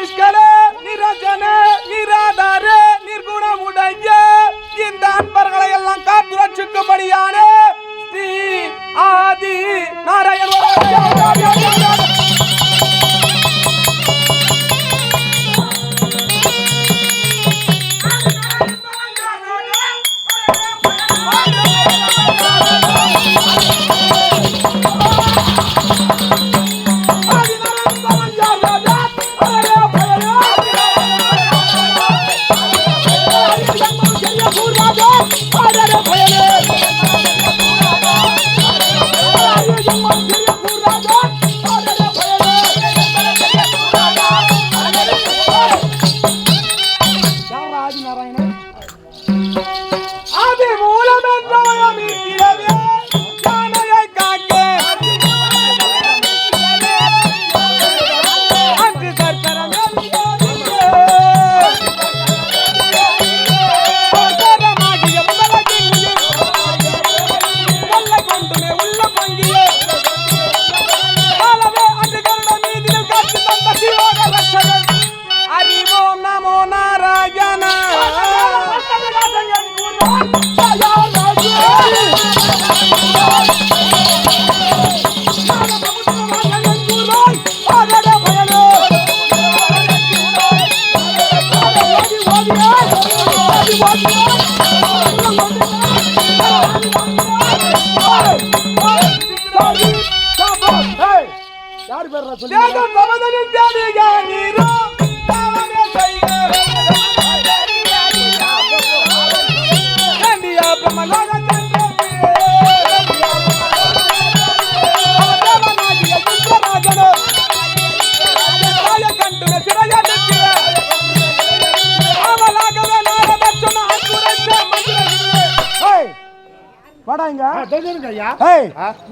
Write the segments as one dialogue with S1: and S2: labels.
S1: நிஷ்கலே நிரஞ்சனே நிராதாரே நிர்குணமுடைய இந்த அன்பர்களை எல்லாம் காத்து ரட்சிக்கும்படியானே ஸ்ரீ ஆதி நாராயண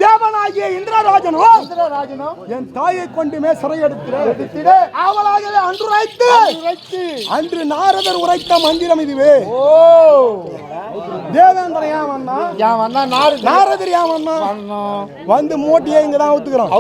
S1: தேவனாகிய இந்திரராஜனும் என் தாயை கொண்டுமே சிறையெடுத்து அவளாகவே அன்று நாரதர் உரைத்த மந்திரம் இதுவே. தேவேந்திர ஏன் வந்தா நாரதர் ஏன் வந்தா வந்து மூட்டையை இங்கதான் அவுத்துக்கிறாரு.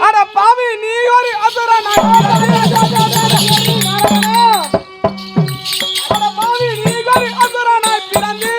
S1: அட பாவி நீ ஒரு அசுரன் பிறந்து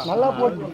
S1: நல்லா போட்டு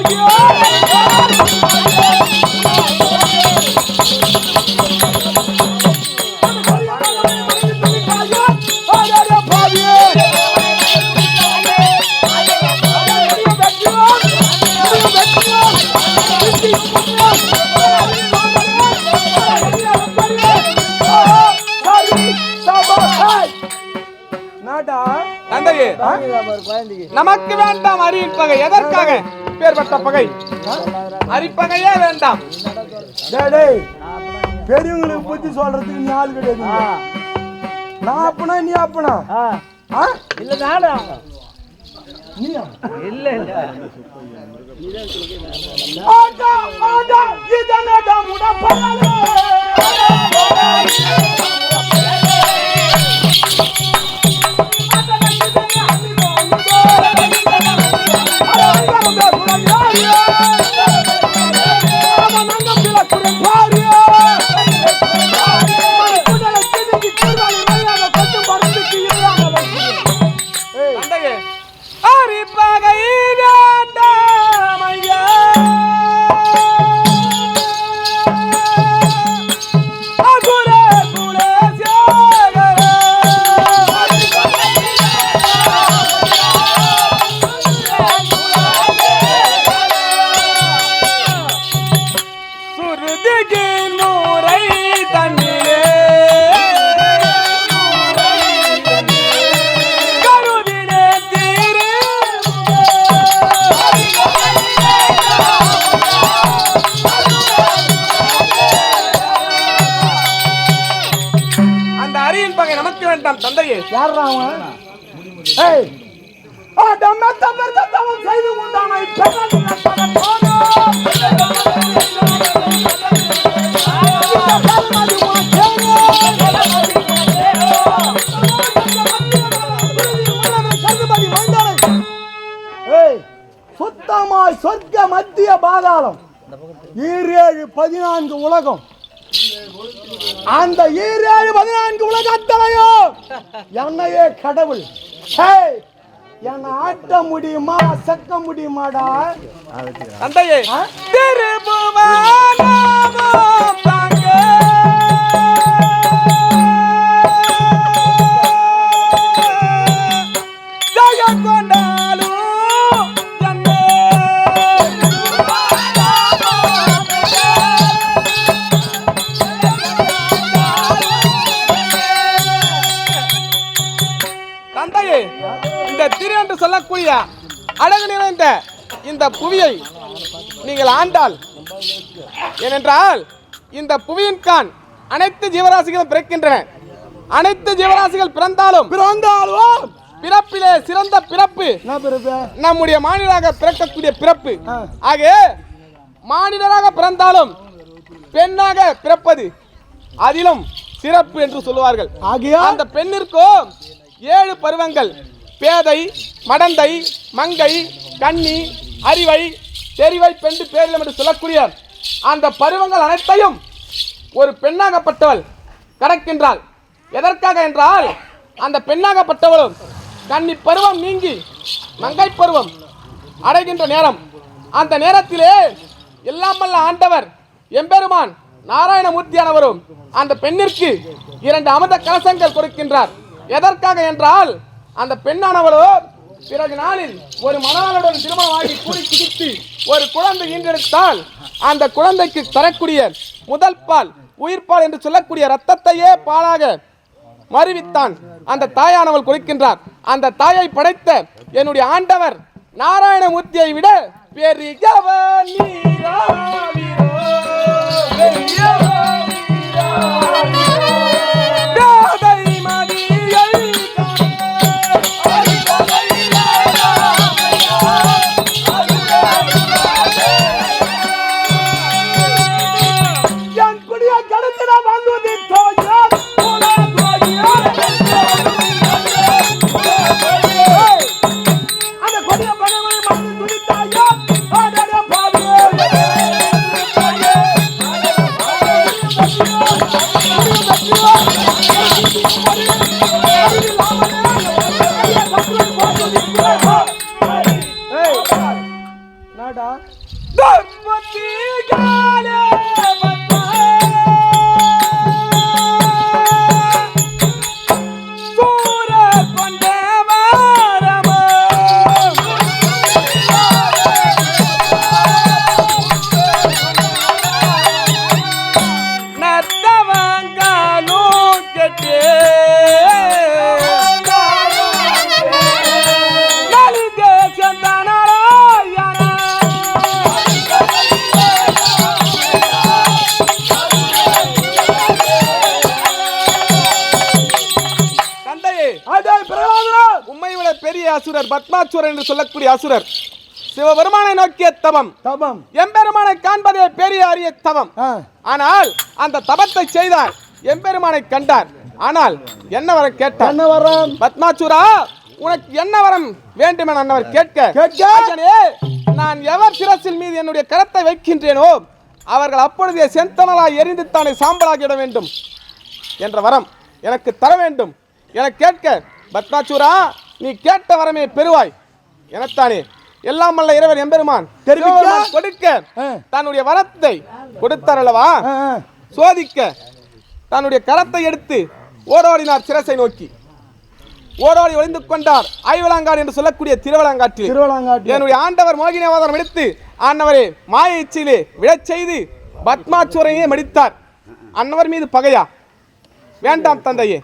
S2: Yeah. நமக்கு வேண்டாம் அரியின் பகை. எதற்காக பேர்பட்ட பகை? அரிப்பகையே வேண்டாம்.
S1: பெரியவங்களுக்கு புத்தி சொல்றதுக்கு நீ ஆள் கிடையாது. நான் அப்பனா நீ அப்பனா
S3: இல்ல நானா
S1: நீயா
S3: இல்ல இல்ல
S1: ஆடா ஆடா இதனடா முடப்பலே
S2: தந்தையே.
S1: யாரா அவன்? ஏய் ஆடமே தவறு தவம் செய்து கொண்டானை பெண்ணாக போனோ ஏய் சுத்தமாய் சொர்க்க மத்திய பாதாளம் 14 உலகம். அந்த 14 உலகத்தலையோ என்னையே கடவுள். என்ன ஆட்ட முடியுமா சக்க முடியுமாடா?
S2: தந்தையே இந்த திரு என்று சொல்லக்கூடிய அழகு நிறைந்த இந்த புவியை நீங்கள் ஆண்டால், ஏனென்றால் இந்த புவியின் கான் அனைத்து ஜீவராசிகளும் பிறக்கின்றன. அனைத்து ஜீவராசிகள் பிறந்தாலும் பிறப்பிலே சிறந்த பிறப்பு நம்முடைய மாநிலராக பிறக்கக்கூடிய பிறப்பு. ஆக மாநிலராக பிறந்தாலும் பெண்ணாக பிறப்பது அதிலும் சிறப்பு என்று சொல்லுவார்கள். அந்த பெண்ணிற்கோ 7 பருவங்கள்: பேதை, மடந்தை, மங்கை, கன்னி, அறிவை, தெரிவை, பெண்டு, பேரிலம் என்று சொல்லக்கூடிய அந்த பருவங்கள் அனைத்தையும் ஒரு பெண்ணாகப்பட்டவள் கடக்கின்றாள். எதற்காக என்றால், அந்த பெண்ணாகப்பட்டவளும் கன்னி பருவம் நீங்கி மங்கை பருவம் அடைகின்ற நேரம், அந்த நேரத்திலே எல்லாம் வல்ல ஆண்டவர் எம்பெருமான் நாராயணமூர்த்தியானவரும் அந்த பெண்ணிற்கு 2 அமிர்த கலசங்கள் கொடுக்கின்றார். எதற்காக என்றால், அந்த பெண்ணானவளோ பிறகு நாளில் ஒரு மணவாளனுடன் திருமணமாகி கூடி குதித்து ஒரு குழந்தை ஈன்றெடுத்தால் அந்த குழந்தைக்கு தரக்கூடிய முதல் பால் உயிர்ப்பால் என்று சொல்லக்கூடிய ரத்தத்தையே பாலாக மறுவித்தான் அந்த தாயானவள் கொடுக்கின்றார். அந்த தாயை படைத்த என்னுடைய ஆண்டவர் நாராயணமூர்த்தியை விட பெரியவர் அசுரர் பத்மாசுரர் என்று சொல்லக்கூடிய அசுரர் சிவபெருமானை நோக்கிய தவம்
S1: தபம்
S2: எம்பெருமானை காண்பதே பெரிய அரிய தவம். ஆனால் அந்த தபத்தை செய்தார், எம்பெருமானை கண்டார். ஆனால் என்ன வரம் கேட்டார்?
S1: என்ன வரம்?
S2: பத்மாசுரா, உனக்கு என்ன வரம் வேண்டும் என அன்னவர் கேட்க, நான் எவர் சிரசில் மீது என்னுடைய கரத்தை வைக்கின்றேனோ அவர்கள் அப்பொழுதே செந்தனலாய் எரிந்து தானே சாம்பலாகிவிட வேண்டும் என்ற வரம் எனக்கு தர வேண்டும் என கேட்க, பத்மாசுரா, நீ கேட்ட வரமே பெறுவாய் எனத்தானே எல்லாம் அல்ல இறைவன் எம்பெருமான் கொடுக்க தன்னுடைய வரத்தை கொடுத்தார் அல்லவா. சோதிக்க தன்னுடைய கரத்தை எடுத்து ஓடோடினார் சிரசை நோக்கி. ஓடோடி ஒளிந்து கொண்டார் ஐவலாங்காடு என்று சொல்லக்கூடிய திருவலங்காட்டில். என்னுடைய ஆண்டவர் மோகினி அவதாரம் எடுத்து அன்னவரே மாய இச்சையிலே விழச் செய்து பத்மாசுரையே மடித்தார். அன்னவர் மீது பகையா? வேண்டாம் தந்தையே.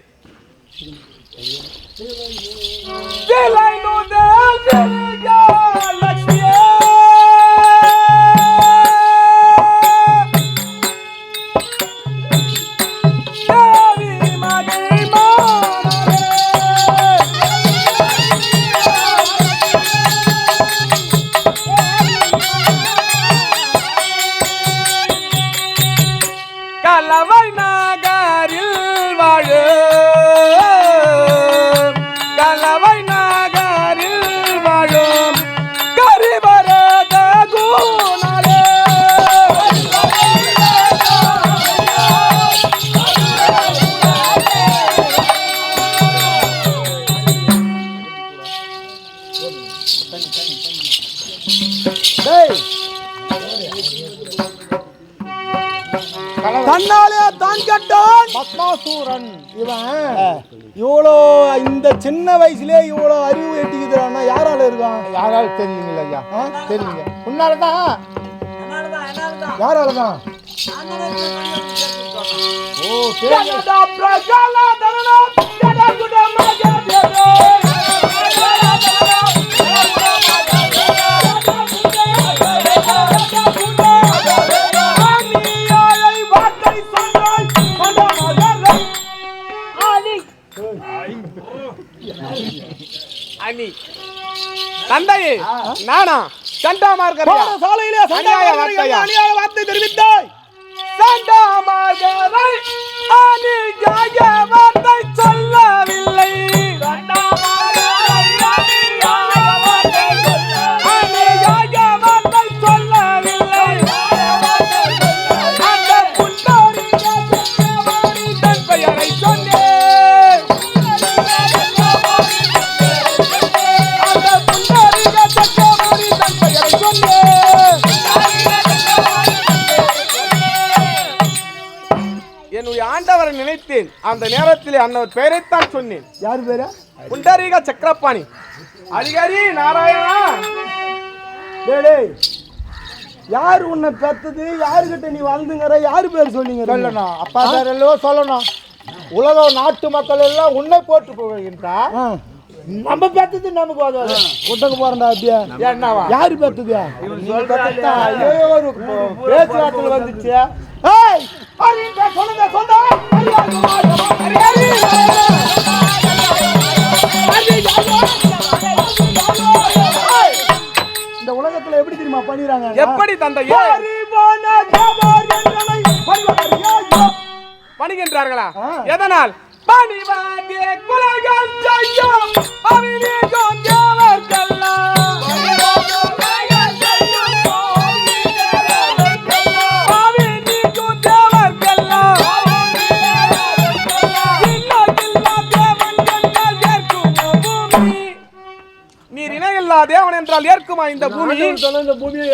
S2: கலவை நகரில் வாழு கலவை நகரில் வாழும் கரிவரத குணரே
S1: தன்னாலே தான் கட்டான் பத்மாசூரன். இவன் இவ்வளோ இந்த சின்ன வயசுலயே இவ்வளோ அறிவு எட்டிக்குதுன்னா யாரால இருக்கான்? யாரால தெரியுங்களா ஐயா? தெரியுங்க. உன்னாலதான். யாராலதான்? ஓ
S2: அனி தந்தையே, நானா சண்டாமார்கர்
S1: சாலையிலே அநியாய வார்த்தை தெரிவித்தாய்.
S2: சண்டாமார்கரை அநியாய வார்த்தை சொல்லவில்லை. என்னுடைய ஆண்டவரை நினைத்தேன். அந்த நேரத்தில் அன்னவர் பெயரைத்தான் சொன்னேன்.
S1: யார் பேரா?
S2: புண்டரீக சக்கரபாணி. அதிகாரி நாராயணா.
S1: டேய், யார் உன்னை பெத்தது? யாருக்கிட்ட நீ வாழ்ந்துங்கிற? யாரு பேர் சொன்னீங்க? சொல்லணும். அப்பா பேர் எல்லாம் சொல்லணும். உலக நாட்டு மக்கள் எல்லாம் உன்னை போட்டு போகின்றா. நம்ம பெத்தது நமக்கு வராது. குட்டக்கு போறா அப்படியா? என்னவா? யாரு பெத்தது? ஒரு பேச்சுவார்த்தை வந்துச்சு. இந்த உலகத்துல எப்படி தெரியுமா பண்ணிடுறாங்க?
S2: எப்படி தந்தையே பணிகின்றார்களா? எதனால்? பணிவாகிய குலங்கள் செய்யும் அவிநீகம் தேவர்க்கெல்லாம். நீர் இணையில்லா தேவன் என்றால் ஏற்குமா இந்த பூமி?
S1: இந்த பூமியை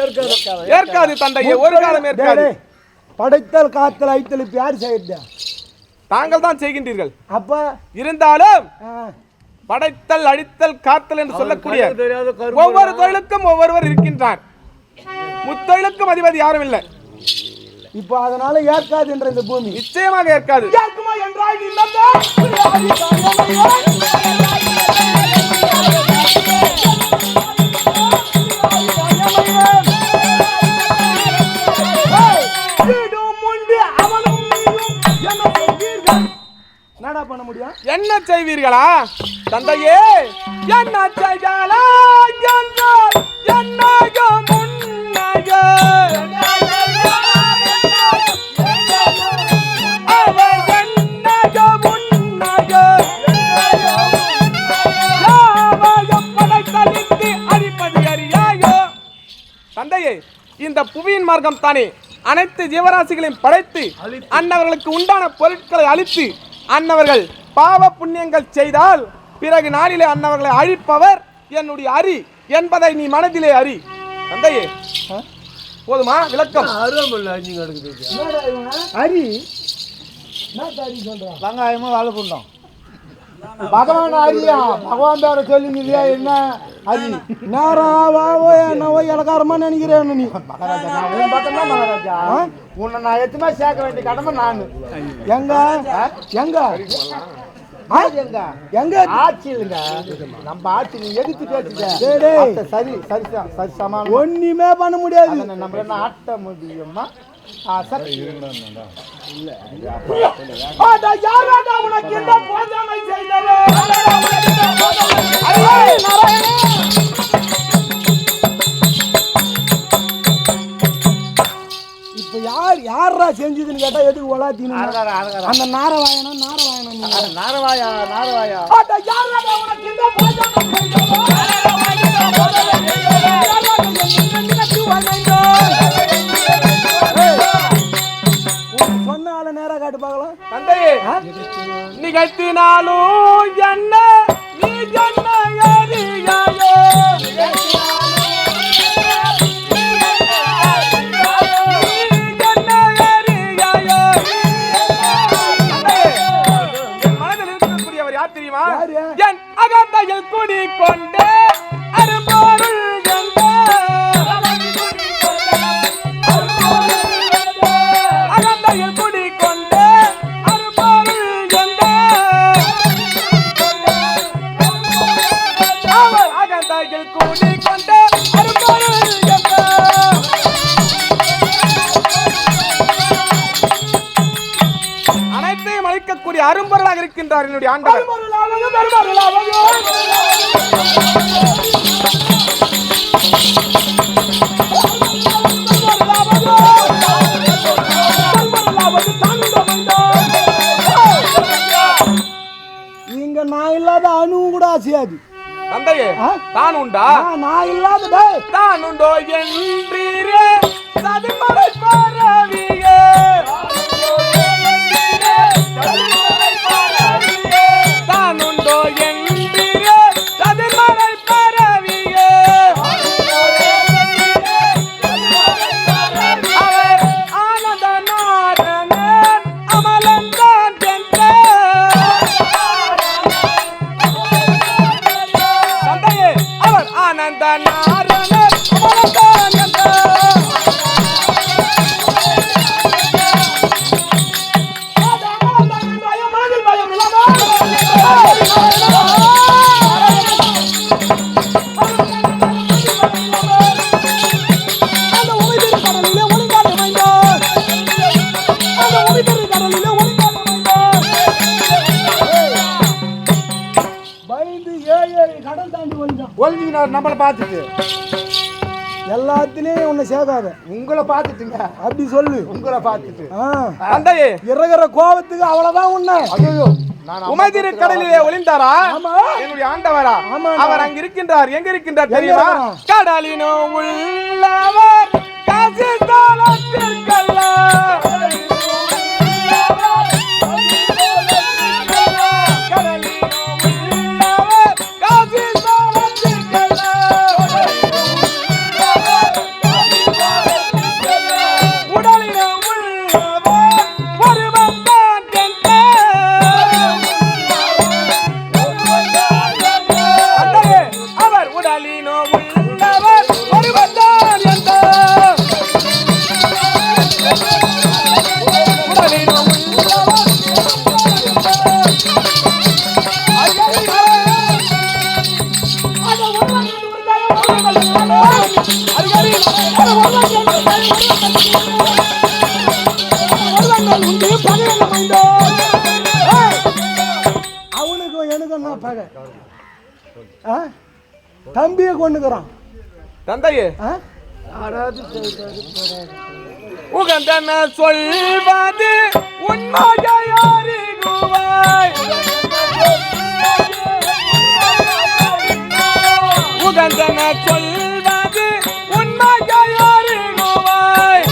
S2: ஏற்காது தந்தையே, ஒரு காலம் ஏற்காது.
S1: படைத்தல் காத்தல் ஐத்தல் இப்ப யார் செய்யறது?
S2: தாங்கள் தான் செய்கின்றீர்கள்.
S1: அப்ப
S2: இருந்தாலும் படைத்தல் அழித்தல் காத்தல் என்று சொல்லக்கூடிய ஒவ்வொரு தொழிலுக்கும் ஒவ்வொருவர் இருக்கின்றார். முத்தொழிலுக்கும் அதிபதி யாரும் இல்லை.
S1: இப்ப அதனால ஏற்காது என்ற இந்த பூமி
S2: நிச்சயமாக ஏற்காது.
S1: என்னடா பண்ண முடியும்?
S2: என்ன செய்வீர்களா? தந்தையே என்ன செய்யலா என்றால் என்னையோ முன்னையோ அவள் என்னையோ முன்னையோ யாவையும் படைத்தளித்து அழிப்பது அறியாயோ. தந்தையே இந்த புவியின் மார்க்கம் தானே அனைத்து ஜீவராசிகளையும் படைத்து அன்னவர்களுக்கு உண்டான பொருட்களை அளித்து அன்னவர்கள் பாவ புண்ணியங்கள் செய்தால் பிறகு நாளிலே அன்னவர்களை அழிப்பவர் என்னுடைய அரி என்பதை நீ மனதிலே அறி. தந்தையே போதுமா விளக்கம்?
S1: அரி வெங்காயமும் வாழை புண்டோம் பகவான் அரியா பகவான் பேர சொல்லி இல்லையா என்ன அரி நேராவோ என்னவோ இலக்காரமா நினைக்கிறேன் நீ மகாராஜா. நான் உன் பக்கம் தான் மகாராஜா. உன்னை நான் எத்துமே சேர்க்க வேண்டிய கடமை நான். எங்க எங்க எங்க எங்க ஆட்சி இல்லைங்க நம்ம ஆட்சி. நீ எதிர்த்து பேசுங்க சரி சரி சரி சமாளம் ஒண்ணுமே பண்ண முடியாது. நம்ம என்ன ஆட்ட முடியுமா? இப்ப யாரா செஞ்சதுன்னு கேட்டா எதுக்கு ஒலாத்தீங்க? அந்த நாரவாயனம் நாரவாயா சொன்ன ஆள நேரா காட்டு பார்க்கலாம்.
S2: தந்தையே நிகழ்த்தினாலும் என்ன நீ என்ன அறியாயோ என் அகந்தையில் குடி கொண்டு அரும்பொருள் அகந்தையில் குடி கொண்டு அரும்பொருள் அவர் அகந்தையில் குடி கொண்டு அரும்பொருள் அனைத்தையும் அளிக்கக்கூடிய அரும்பொருளாக இருக்கின்றார் என்னுடைய ஆண்டவர்.
S1: இங்க நான் இல்லாத அணுவும் கூட ஆசையாது.
S2: தந்தையே தான் உண்டா?
S1: நான் இல்லாத
S2: தான் உண்டோ என்றீரே சதிமலை பரவியே தான் உண்டோ என்றீரே சதிமலை பரவியே அவர் ஆனந்த நாரணன் அமலன் தான் சென்ற தந்தையே அவர் ஆனந்த நாரணன் அமலன் தான் சென்ற
S1: ஒழுங்கினார் நம்மளை பார்த்துட்டு எல்லாத்திலையும் உன்னை சேர்க்காத. உங்களை பார்த்துட்டுங்க அப்படி சொல்லு. உங்களை பார்த்துட்டு
S2: தந்தையே
S1: இறகுற கோபத்துக்கு அவ்வளவுதான் உன்னை. ஐயோ
S2: உமைதிரு கடலிலே ஒளிந்தாரா என்னுடைய ஆண்டவரா? அவர் அங்க இருக்கின்றார். எங்க இருக்கின்றார் தெரியுமா? கடலினோ உள்ளவர் காசி தாளத்திற்கல்லா உள்ளவர் ஒருவன் தான் என்ற
S1: தம்பியை கொண்டுக்கிறான்
S2: தந்தையே உகந்தன சொல்வது உண்மையாரிகுவாய் உகந்தன சொல்வது உண்மையாரிகுவாய்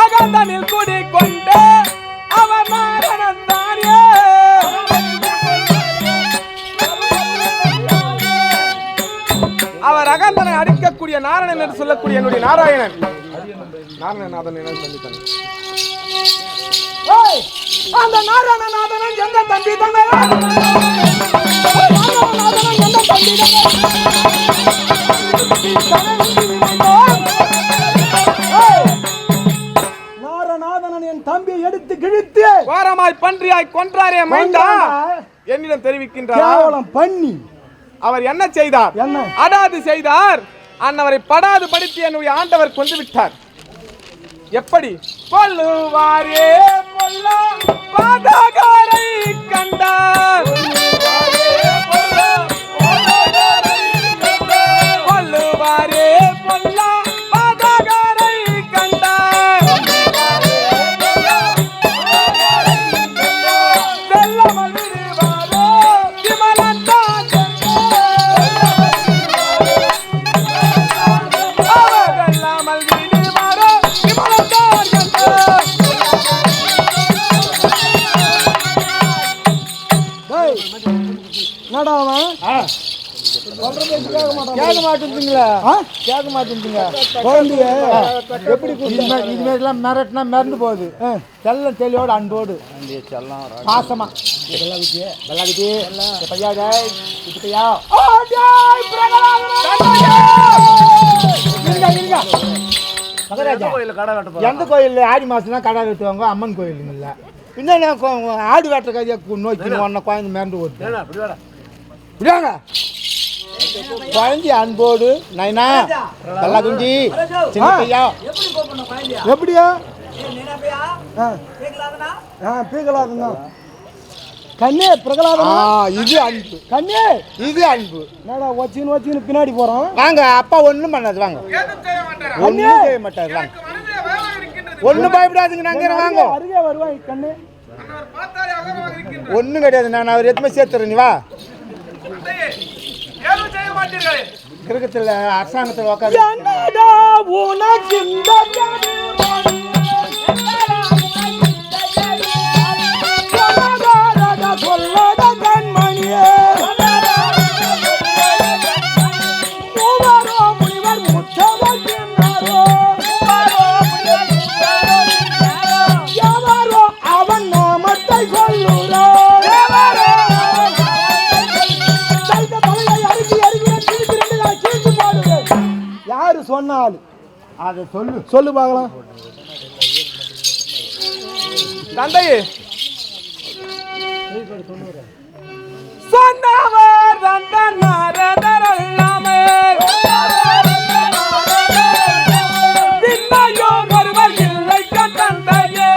S2: அகந்தனில் குடிக்கொண்டு அவர் நாரணந்தானே அவர் அகந்தனை அடிக்கக்கூடிய நாராயணன் என்று சொல்லக்கூடிய என்னுடைய நாராயணன் நாராயணநாதன் என சொல்லித்தன் அந்த நாராயணநாதன் எந்த தம்பி தங்க
S1: நாராயணநாதன் என் தம்பியை எடுத்து கிழித்து
S2: வாரமாய் பன்றியாய் கொன்றாரே மைந்தா என்னிடம் தெரிவிக்கின்றார்
S1: பண்ணி
S2: அவர் என்ன செய்தார்
S1: என்ன
S2: அடாது செய்தார் அன்னவரை படாது படித்து என்னுடைய ஆண்டவர் கொண்டு விட்டார் எப்படி கொல்லுவாரே கொல்லா பாதகாரை கண்டார் கொல்லுவாரே கொல்லா பாதகாரை கண்டார் செல்லமல் விடுவாரோ விமலந்தா
S1: கேட்க மாட்டேங்குங்களா கேட்க மாட்டேங்குங்க குழந்தைய எப்படி இதுமாதிரிலாம் மிரட்டினா மிரண்டு போகுது செல்ல தெளிவோடு அன்போடு பாசமா எந்த கோயில் ஆடி மாசம் தான் கடை வெட்டுவாங்க அம்மன் கோயிலுங்கல்ல பின்ன ஆடு வெட்டுற கதையை நோக்கி ஒன்ன குழந்தை மிரண்டு போகுது விடாங்க குழந்தை அன்போடு நைனா நல்லா குஞ்சி சின்ன பையா எப்படியா பீகலாதுங்க கண்ணே பிரகலாதனா இது அன்பு கண்ணே இது அன்பு என்னடா வச்சின்னு பின்னாடி போறோம் வாங்க அப்பா ஒண்ணும் பண்ணாது வாங்க ஒண்ணும் செய்ய மாட்டாரு வாங்க ஒண்ணும் பயப்படாதுங்க நாங்க வாங்க அருகே வருவாங்க கண்ணே ஒண்ணும் கிடையாது நான் அவர் எதுவுமே சேர்த்துறேன் நீ வா கிரகத்தில் அரசாங்கத்தில் உட்காந்து அவன் நாமத்தை சொல்லுறோம் யாரு சொன்னாலும் அதை சொல்லு பார்க்கலாம்
S2: தந்தையே சொன்னவர் தந்தனாரதரல்லாமே விண்ணையோ ஒருவர் இல்லை தந்தையே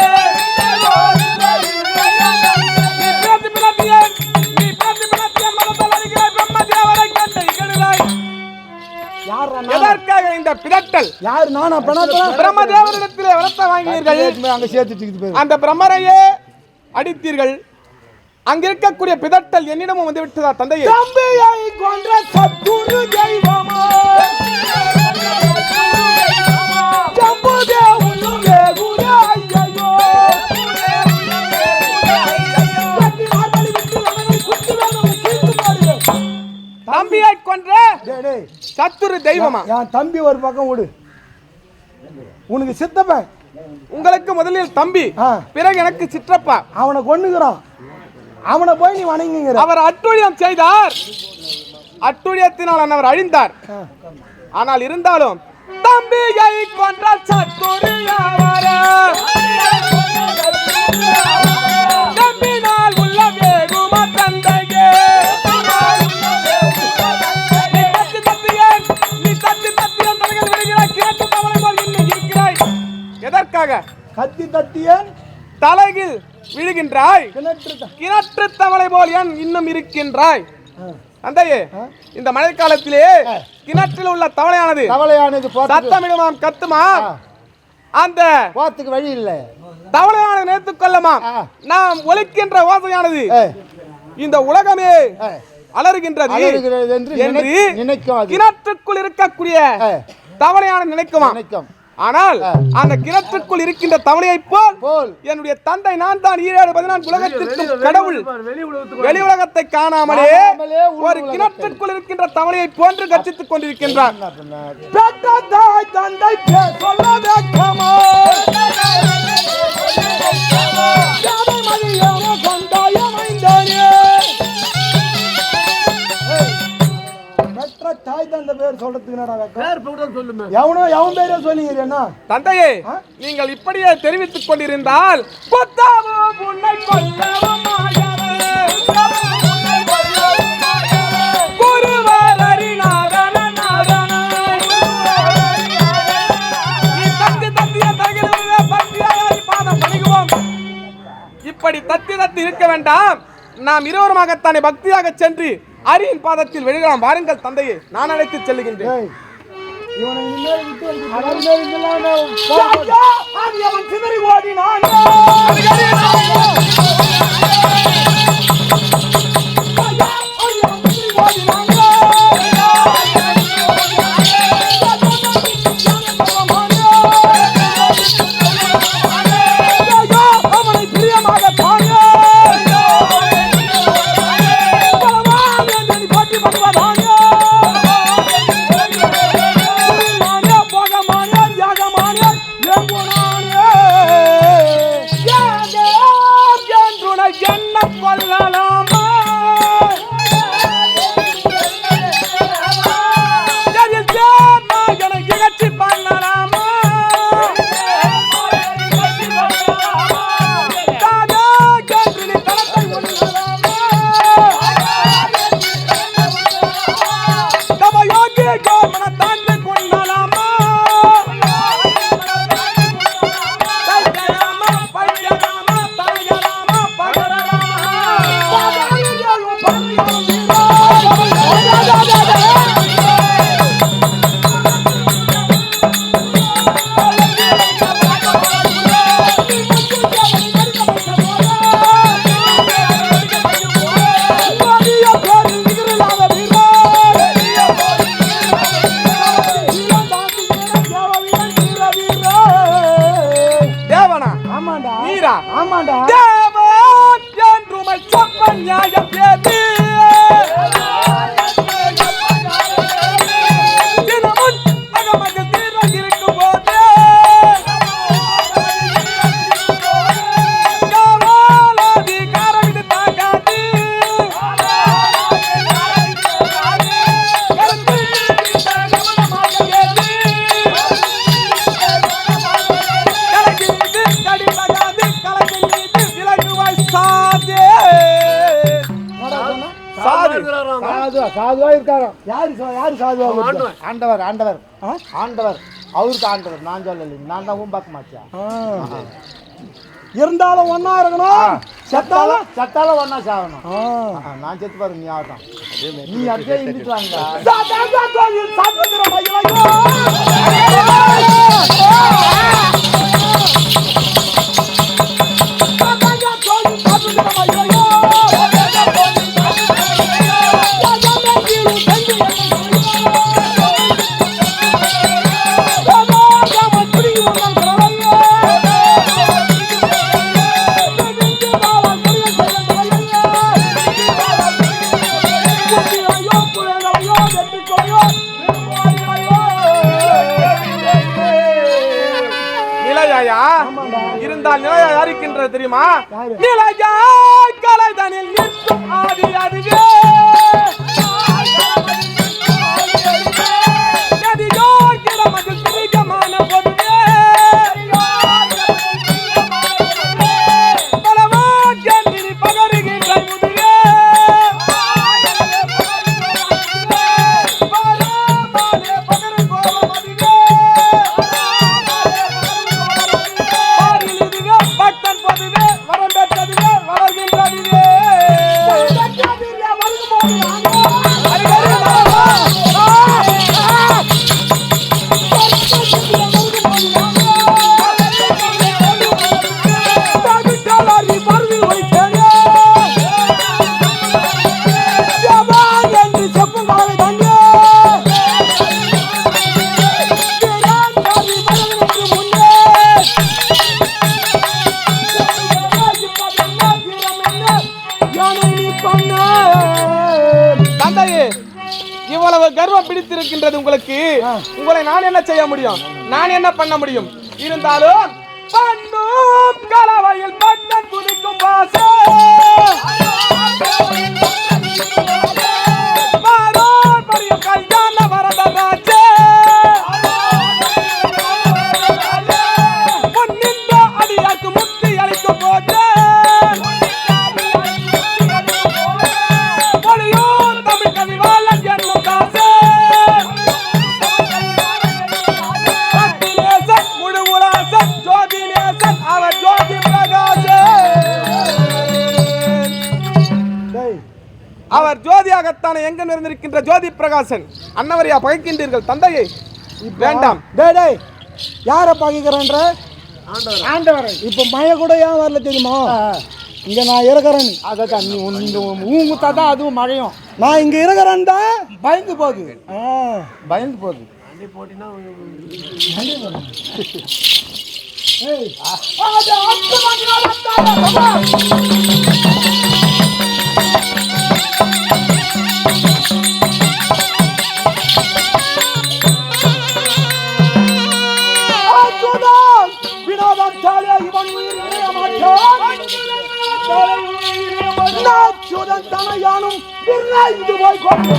S2: நீ பிரதிபலத்திய மனதில் அறிகிற பிரம்மதேவரை கண்டு இகழுகிறாய். எதற்காக இந்த பிதட்டல்?
S1: யார் நானா
S2: பிரம்மதேவரிடத்திலே வரத்தை வாங்கினீர்கள்,
S1: அங்க சேர்த்துட்டு
S2: அந்த பிரம்மரையே அடித்தீர்கள். அங்க இருக்கக்கூடிய பிதட்டல் என்னிடமும் வந்து விட்டதா தந்தையே?
S1: தம்பியை கொன்ற சத்துரு தெய்வமா
S2: தம்பியை கொன்ற சத்துரு தெய்வமா?
S1: என் தம்பி ஒரு பக்கம் விடு, உனக்கு சித்தப்பன்.
S2: உங்களுக்கு முதலில் தம்பி, பிறகு எனக்கு சிற்றப்பா.
S1: அவனை கொன்னுகிறான், அவனை போய் நீ வணங்குங்கிற.
S2: அவர் அட்டுழியம் செய்தார், அட்டுழியத்தினால் அவர் அழிந்தார். ஆனால் இருந்தாலும் தம்பியை கொன்ற சத்துரு தம்பினால் உள்ள வேகுமா தந்தையே? நீ தத்தி தத்தியன் தலைகள் விடுகிறாய், கேட்டு தவறை போல் இன்னும் இருக்கிறாய். எதற்காக?
S1: கத்தி தத்தியன்
S2: தலையில் விழுகின்றாய்
S1: கிணற்று
S2: கிணற்று தவளை போல் ஏன் இன்னும் இருக்கின்றாய் தந்தையே இந்த மழைக்காலத்திலே கிணற்றில் உள்ள தவளையானது சத்தமிடுமாம் கத்துமா அந்த
S1: போத்துக்கு வழி இல்லை
S2: தவளையானது நினைத்துக் கொள்ளமா நாம் ஒலிக்கின்ற ஓசையானது இந்த உலகமே அலறுகின்றது என்று கிணற்றுக்குள் இருக்கக்கூடிய தவளையானது நினைக்குமா ஆனால் அந்த கிணற்றுக்குள் இருக்கின்ற தவளையை போல் என்னுடைய தந்தை நான் தான் 14 உலகத்திற்கும் கடவுள் வெளி உலகத்தை காணாமலே ஒரு கிணற்றுக்குள் இருக்கின்ற தவளையை போன்று கச்சித்துக் கொண்டிருக்கின்றான். தந்தையே நீங்கள் இப்படியே தெரிவித்துக் கொண்டிருந்தால் இப்படி தத்தி தத்தி இருக்க வேண்டாம். நாம் இருவருமாகத்தானே பக்தியாக சென்று அரியின் பாதத்தில் விழுகலாம். வாருங்கள் தந்தையே, நான் அழைத்து செல்லுகின்றேன்.
S1: ஆண்டவர் ஆண்டவர் ஆண்டவர் அவருக்கு ஆண்டவர். நான் சொல்லலைங்க, நான் தான் பார்க்க மாட்டேன். இருந்தாலும் ஒன்னா இருக்கணும், சத்தாலும் ஒன்னா சாகணும். நான் செத்து பாருங்க, நீ ஆகட்டும். நீ அப்படியே இருந்துட்டு வாங்க.
S2: இருந்தால் நிலையா யாருக்கின்றது தெரியுமா? நிலையாய் கலைதனில் நிற்கும் ஆதி அதுவே. கதியோர் கிரமத்தில் திரிகமான பொதுவே. பலவாக்கியந்திரி பகருகின்ற முதுவே. பரமாலே பகரும் கோபம் அதுவே. பக்தன் பொதுவே வரம் பெற்றது உங்களை நான் என்ன செய்ய முடியும்? நான் என்ன பண்ண முடியும்? இருந்தாலும் பண்ணும் கலவையில் பட்டன் குதிக்கும் வாசே மாறோர் பரியும் கல்யாண வரதராஜே பொன்னின்ற அடியாக்கு முக்தி அளிக்கும் போதே பொலியூர் தமிழ் கவிவாளன் என்னும் தாசே முழு உலாசன் ஜோதி நேசன் அவர் ஜோதி அவர் ஜோதியாகத்தானே எங்க நிறைந்திருக்கின்ற ஜோதி பிரகாசன் அன்னவரையா பகைக்கின்றீர்கள் தந்தையை? வேண்டாம்.
S1: டேய் யாரை பகைக்கிறன்ற? ஆண்டவரை. இப்போ மழை கூட ஏன் வரல தெரியுமா? இங்க நான் இருக்கிறேன். அதான் நீ ஊங்குத்தா தான் அதுவும் மழையும். நான் இங்க இருக்கிறேன் தான் பயந்து போகுது. பயந்து போகுது. யானும் போய் கொண்டு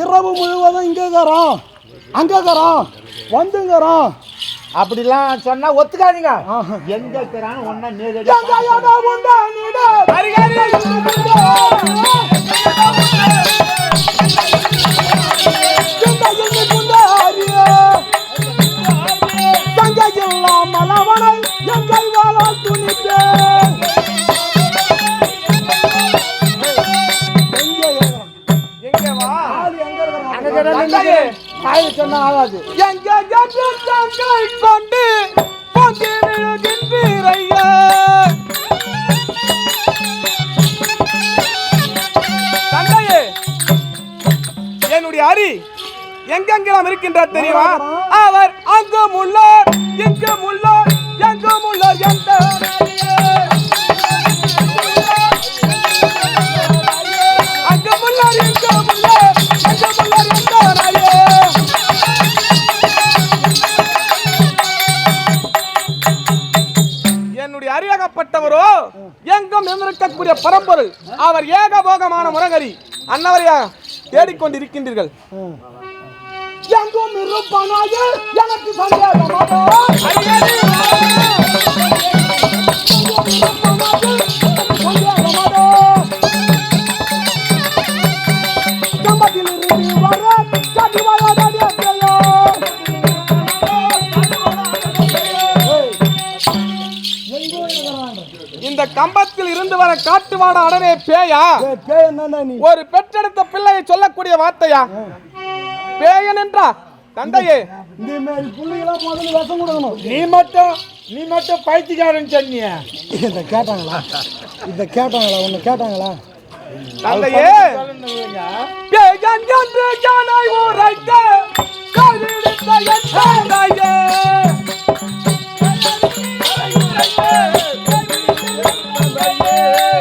S1: இரவு முழுவதும் இங்கேக்கிறோம் அங்கேக்கிறோம் வந்துங்கிறோம் அப்படிலாம் சொன்னா ஒத்துக்காதீங்க. எங்க இருக்கிறான்னு ஒன்னா நேரடி மலவனை எங்கள் வாழ துணிப்பேன். சொன்னா ஆகாது. கொண்டு தந்தையே என்னுடைய அரி எங்கெங்கெல்லாம் இருக்கின்றார் தெரியுமா? அவர் அங்கும் உள்ளார் இங்கும் உள்ளார் எங்கும் உள்ளார் எந்த அங்கும் உள்ளார் எங்கும் உள்ளார் எங்கும் உள்ளார் எந்த என்னுடைய அறியகப்பட்டவரோ எங்கும் இருக்கக்கூடிய பரம்பொருள் அவர் ஏகபோகமான முரகரி அன்னவரையா தேடிக்கொண்டிருக்கின்றீர்கள். எங்கும் இருப்பானாக எனக்கு சந்தேகமாட்டோ கம்பத்தில் இருந்து வர கடிவாளோ இந்த கம்பத்தில் இருந்து வர காட்டுவாட அடனே பேயா? ஒரு பெற்றெடுத்த பிள்ளையை சொல்லக்கூடிய வார்த்தையா பேயன் என்றா? தந்தையே இந்த மாதிரி புள்ளைகளா முதல்ல விஷம் கொடுக்கணும். நீ மட்டும் பைத்தியக்காரன் சொன்னிய. இத கேட்டாங்களா உன்னை கேட்டாங்களா? தந்தையே பேயன் என்று ஜானை ஊரைக்க காலிடுத்த என் தந்தையே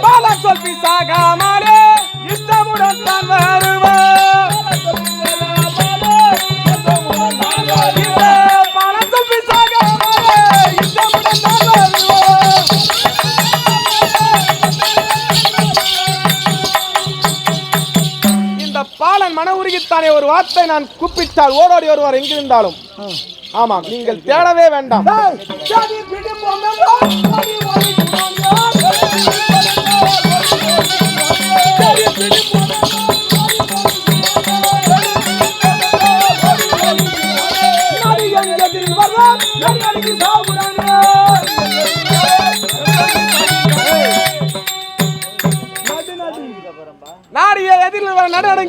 S1: பால சொல்லி சாகாமலே இஷ்டமுடன் தான் வருவா. இந்த பாலன் மன உருகித்தானே ஒரு வார்த்தை நான் கூப்பிட்டால் ஓடோடி வருவார் எங்கிருந்தாலும். ஆமாம், நீங்கள் தேடவே வேண்டாம்.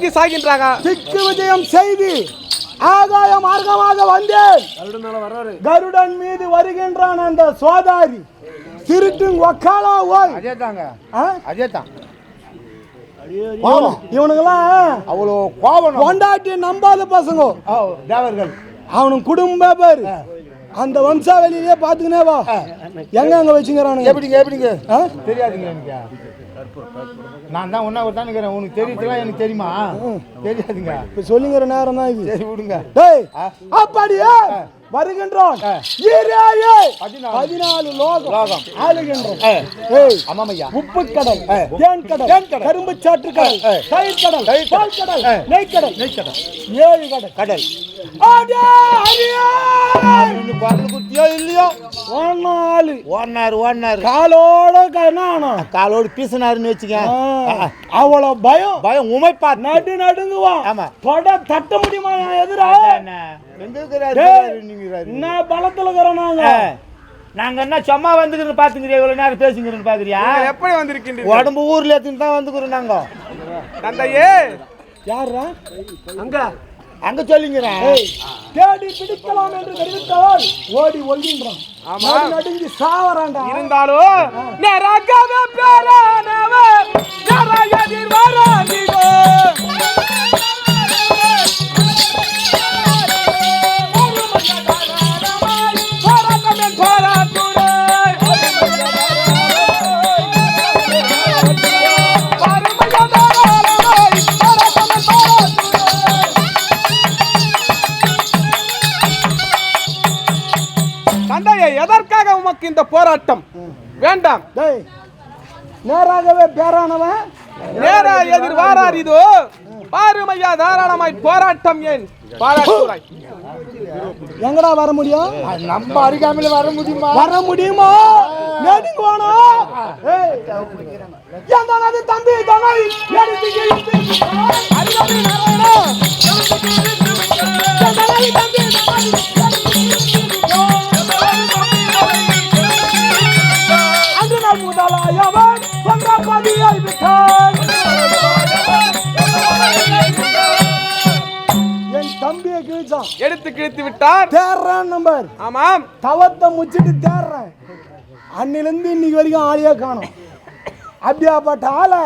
S2: மயங்கி சாகின்றாங்க.
S1: திக்கு விஜயம் செய்து ஆகாய மார்க்கமாக வந்தேன். கருடன் மீது வருகின்றான் அந்த சோதாரி திருட்டும் ஒக்காலா ஓய்.
S4: அதேதான்
S1: இவனுங்கெல்லாம்
S4: அவ்வளோ கோபம்.
S1: கொண்டாட்டி நம்பாத பசங்க
S4: தேவர்கள்.
S1: அவனுக்கு குடும்ப பேரு அந்த வம்சாவளியிலே பாத்துக்கினே வா. எங்க அங்க வச்சுக்கிறானுங்க.
S4: எப்படிங்க தெரியாதுங்க எனக்கு. நான் தான் ஒன்னா தான் இருக்கிறேன். உனக்கு தெரியுதுலாம் எனக்கு தெரியுமா? தெரியாதுங்க.
S1: இப்ப சொல்லுங்கிற நேரம் தான் இது.
S4: சரி விடுங்க.
S1: டேய் அப்படியே வருகின்றோம். 14 லோகம் ஆளுகின்றோம். ஏய்
S4: ஆமாமையா.
S1: உப்பு கடல், தேன் கடல், கரும்பு சாற்று கடல், தயிர் கடல், பால் கடல், நெய் கடல், 7 கடல். ஆடா அரியா
S4: இன்னும் பறந்து குத்தியோ இல்லையோ ஓடினாரு
S1: காலோட கண்ணானா
S4: காலோடு பீசினாருன்னு வச்சுக்க.
S1: அவ்வளவு பயம்
S4: உமைப்பா
S1: நடுங்குவான்.
S4: ஆமா.
S1: தொட தட்ட முடியுமா எதிரா? என்ன பலத்துல இருக்கிறோம்
S4: நாங்க என்ன சும்மா வந்துக்கிறோம் பாத்துக்கிறீங்க. இவ்வளவு நேரம் பேசுங்கிறோம் பாக்குறியா?
S2: எப்படி வந்திருக்கின்றீர்கள்?
S4: உடம்பு ஊர்ல எடுத்துன்னு தான் வந்துக்கிறோம் நாங்க.
S2: தந்தையே
S1: யாரா
S4: அங்க சொல்லிங்கிறேன்.
S1: தேடி பிடிக்கலாம் என்று தெரிவித்தால் ஓடி ஒல்கின்றான். நடுங்கி சாவறான்டா.
S2: இருந்தாலும் நேராகவே பேரானவர் நேராயதிர் வராதிகோ எதற்காக உமக்கு இந்த போராட்டம்? வேண்டாம்.
S1: நேராகவே பேரானவன்
S2: நேரா எதிர் வாரார். இது பாருமையா தாராளமாய் போராட்டம். ஏன் பாராட்டுறாய்?
S1: எங்கடா வர முடியும்?
S4: நம்ம அருகாமையில வர முடியுமா?
S1: நடுங்குவானா? தம்பி முதலாயவன் சொந்த பதியை விட்டான். என் தம்பியை கிழிச்சான்.
S2: எடுத்து கிழித்து விட்டார்.
S1: தேர்றான் நம்பர்.
S2: ஆமாம்.
S1: தவத்தை முச்சிட்டு தேர்றேன். அன்னிலிருந்து இன்னைக்கு வரைக்கும் ஆளையே காணும். அப்படியாப்பட்ட ஆளை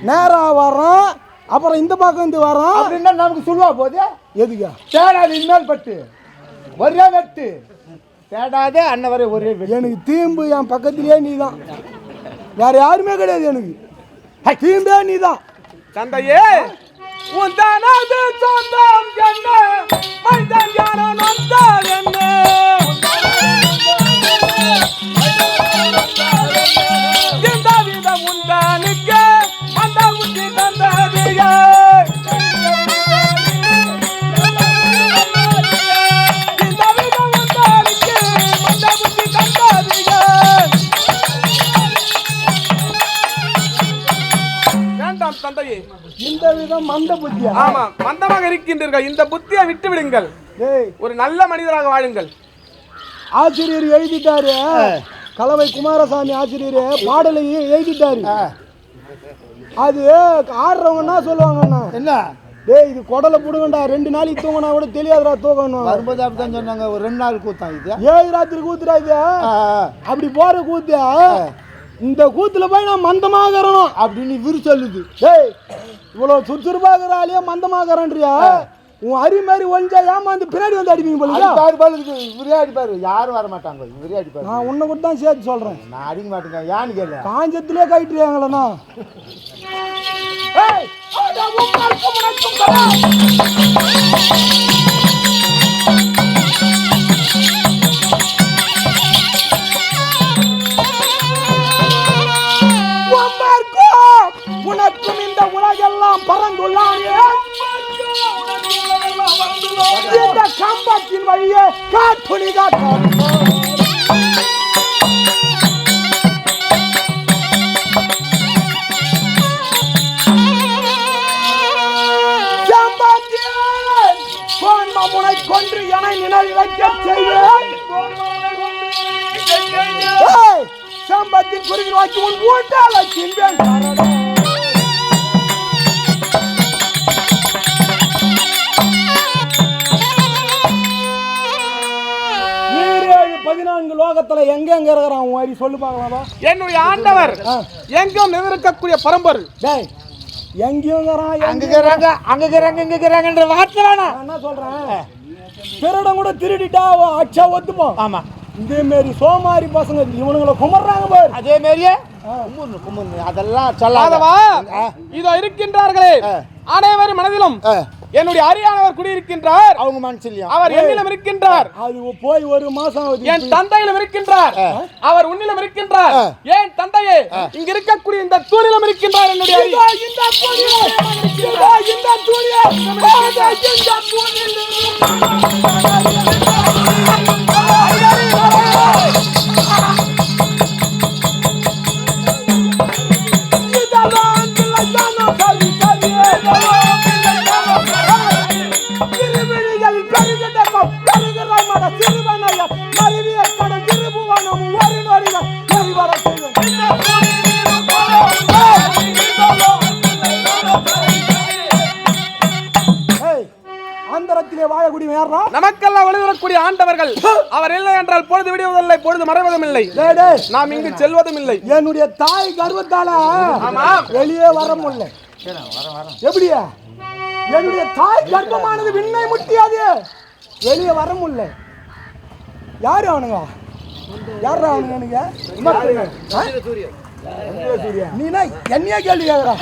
S1: நேரா வர்றான். அப்புறம் இந்த பக்கம் வந்து வர்றான்
S4: அப்படின்னா நமக்கு சொல்லுவா போது.
S1: எதுக்கா?
S4: தேடாது இனிமேல் பட்டு ஒரே வெட்டு. தேடாதே அண்ணன் வரை ஒரே வெட்டு.
S1: எனக்கு தீம்பு என் பக்கத்திலேயே நீ தான். வேற யாருமே கிடையாது எனக்கு. தீம்பே நீ தான்.
S2: தந்தையே உன் தானது சொந்தம் என்ன மைதான் யாரோ நொந்தால் என்ன இந்த விதம் உண்டானுக்கு அந்த உச்சி தந்ததியே இந்த விதம் உண்டானுக்கு அந்த உச்சி தந்ததியே. வேண்டாம் தந்தையே.
S1: இந்த விதம் மந்த புத்தியா?
S2: ஆமா, மந்தமாக இருக்கின்றீர்கள். இந்த புத்தியை விட்டு விடுங்கள். ஒரு நல்ல மனிதராக வாழுங்கள்.
S1: ஆசிரியர் எழுதிட்டாரு. கலவை குமாரசாமி ஆசிரியர் பாடலை எழுதிட்டாரு. அது ஆடுறவங்கன்னா சொல்லுவாங்கண்ணா
S4: என்ன
S1: டேய் இது குடலை புடுங்கண்டா 2 நாளைக்கு தூங்கினா கூட தெரியாதுடா தூக்கணும்.
S4: வரும்போது அப்படித்தான் சொன்னாங்க. ஒரு 2 நாள் கூத்தான் இது.
S1: 7 ராத்திரி கூத்துடா இது. அப்படி போற கூத்து. இந்த கூத்துல போய் நான் மந்தமாகறணும் அப்படின்னு இவரு சொல்லுது. டேய் இவ்வளவு சுறுசுறுப்பாகிறாலே மந்தமாகறன்றியா? உன் அரி மாதிரி ஒஞ்சா ஏமாந்து பின்னாடி வந்து அடிப்பீங்க போல.
S4: இவரே அடிப்பாரு. யாரும் வர மாட்டாங்க. இவரே அடிப்பாரு.
S1: நான் உன்னை கூட தான் சேர்த்து சொல்றேன்.
S4: நான் அடிக்க மாட்டேங்க. யான்னு கேள்வி.
S1: காஞ்சத்திலே கைட்டுறியாங்களா? உனக்கும் இந்த உலகெல்லாம் பறந்துள்ளானே. இந்த கம்பத்தின் வழியே காட்டுணி காட்டும். முனை கொன்று என நினைவு வைக்க செய்வேன். சம்பத்தின் குறுகி நோக்கி உன் ஊட்டால தின்பேன். பூலோகத்துல எங்க இருக்கிறான் மாதிரி சொல்லு பார்க்கலாமா?
S2: என்னுடைய ஆண்டவர் எங்கும் இருக்கக்கூடிய பரம்பொரு
S1: டேய் எங்கேயும்
S4: அங்கங்கிறாங்கன்ற வார்த்தை வேணா.
S1: என்ன சொல்றேன், திருடம் கூட திருடிட்டா அச்சா ஒத்துப்போம்.
S4: ஆமா,
S1: இதே மாரி சோமாரி பசங்க இவனுங்களை குமர்றாங்க பாரு.
S4: அதே மாதிரியே கும்புன்னு அதெல்லாம் சொல்லாதவா.
S2: இதோ இருக்கின்றார்களே அனைவரும் மனதிலும் என்னுடைய அரியானவர் குடியிருக்கின்றார்.
S4: அவங்க மனசிலையும்
S2: அவர் என்னிலும் இருக்கின்றார்.
S1: அது போய் ஒரு மாசம் ஆகுது.
S2: என் தந்தையிலும் இருக்கின்றார். அவர் உன்னிலும் இருக்கின்றார். ஏன் தந்தையே இங்க இருக்கக்கூடிய இந்த தூணிலும் இருக்கின்றார். என்னுடைய
S1: அந்தரத்திலே வாழக்கூடிய
S2: நமக்கெல்லாம் ஒளிவரக்கூடிய ஆண்டவர்கள். அவர் இல்லை என்றால் பொழுது விடுவதில்லை, பொழுது மறைவதும் இல்லை, நாம் இங்கு செல்வதும் இல்லை.
S1: என்னுடைய தாய் கர்வத்தால வெளியே வர முடியல. எப்படியா என்னுடைய தாய் கர்ப்பமானது விண்ணை முட்டியாது, வெளியே வர முடியல. யாரு அவனுங்க? யாரா அவனுங்க? எனக்கு நீனா என்னைய கேள்வி கேக்குறா?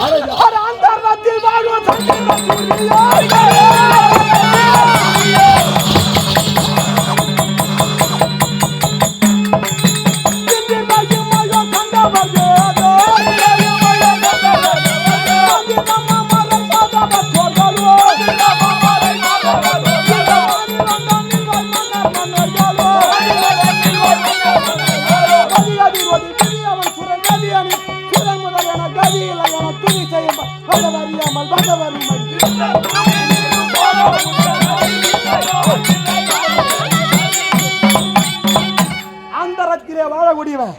S1: அந்தரத்திலே வாழக்கூடியவன்